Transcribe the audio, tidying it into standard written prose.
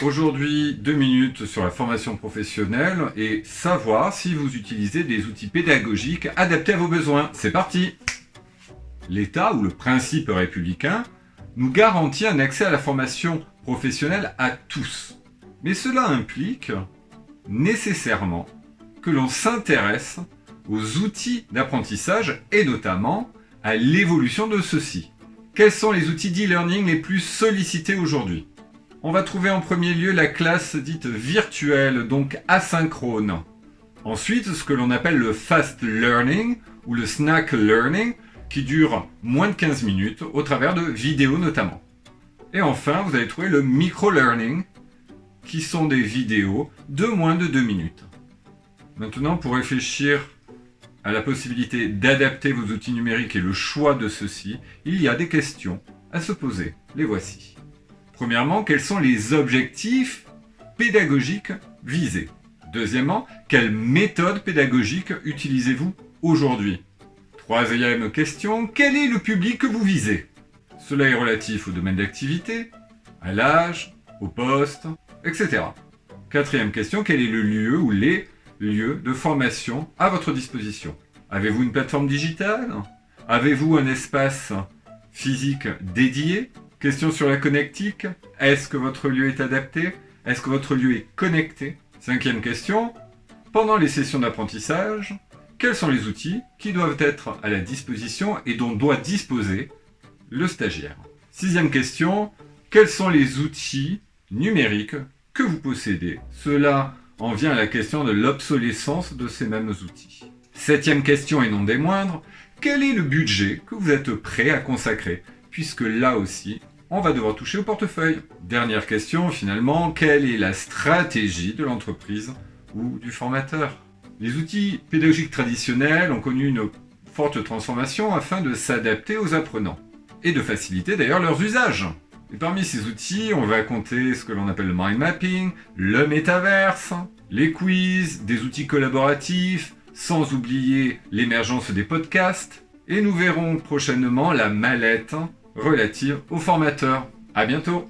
Aujourd'hui, 2 minutes sur la formation professionnelle et savoir si vous utilisez des outils pédagogiques adaptés à vos besoins. C'est parti! L'État, ou le principe républicain, nous garantit un accès à la formation professionnelle à tous. Mais cela implique nécessairement que l'on s'intéresse aux outils d'apprentissage et notamment à l'évolution de ceux-ci. Quels sont les outils d'e-learning les plus sollicités aujourd'hui ? On va trouver en premier lieu la classe dite virtuelle, donc asynchrone. Ensuite, ce que l'on appelle le fast learning ou le snack learning, qui dure moins de 15 minutes au travers de vidéos notamment. Et enfin, vous allez trouver le micro-learning, qui sont des vidéos de moins de 2 minutes. Maintenant, pour réfléchir à la possibilité d'adapter vos outils numériques et le choix de ceux-ci, il y a des questions à se poser. Les voici. Premièrement, quels sont les objectifs pédagogiques visés ? Deuxièmement, quelle méthode pédagogique utilisez-vous aujourd'hui ? Troisième question, quel est le public que vous visez ? Cela est relatif au domaine d'activité, à l'âge, au poste, etc. Quatrième question, quel est le lieu ou les lieux de formation à votre disposition ? Avez-vous une plateforme digitale ? Avez-vous un espace physique dédié ? Question sur la connectique. Est-ce que votre lieu est adapté ? Est-ce que votre lieu est connecté ? Cinquième question. Pendant les sessions d'apprentissage, quels sont les outils qui doivent être à la disposition et dont doit disposer le stagiaire ? Sixième question. Quels sont les outils numériques que vous possédez ? Cela en vient à la question de l'obsolescence de ces mêmes outils. Septième question et non des moindres. Quel est le budget que vous êtes prêt à consacrer ? Puisque là aussi, on va devoir toucher au portefeuille. Dernière question, finalement, quelle est la stratégie de l'entreprise ou du formateur ? Les outils pédagogiques traditionnels ont connu une forte transformation afin de s'adapter aux apprenants et de faciliter d'ailleurs leurs usages. Et parmi ces outils, on va compter ce que l'on appelle le mind mapping, le métaverse, les quiz, des outils collaboratifs, sans oublier l'émergence des podcasts, et nous verrons prochainement la mallette relative aux formateurs. À bientôt!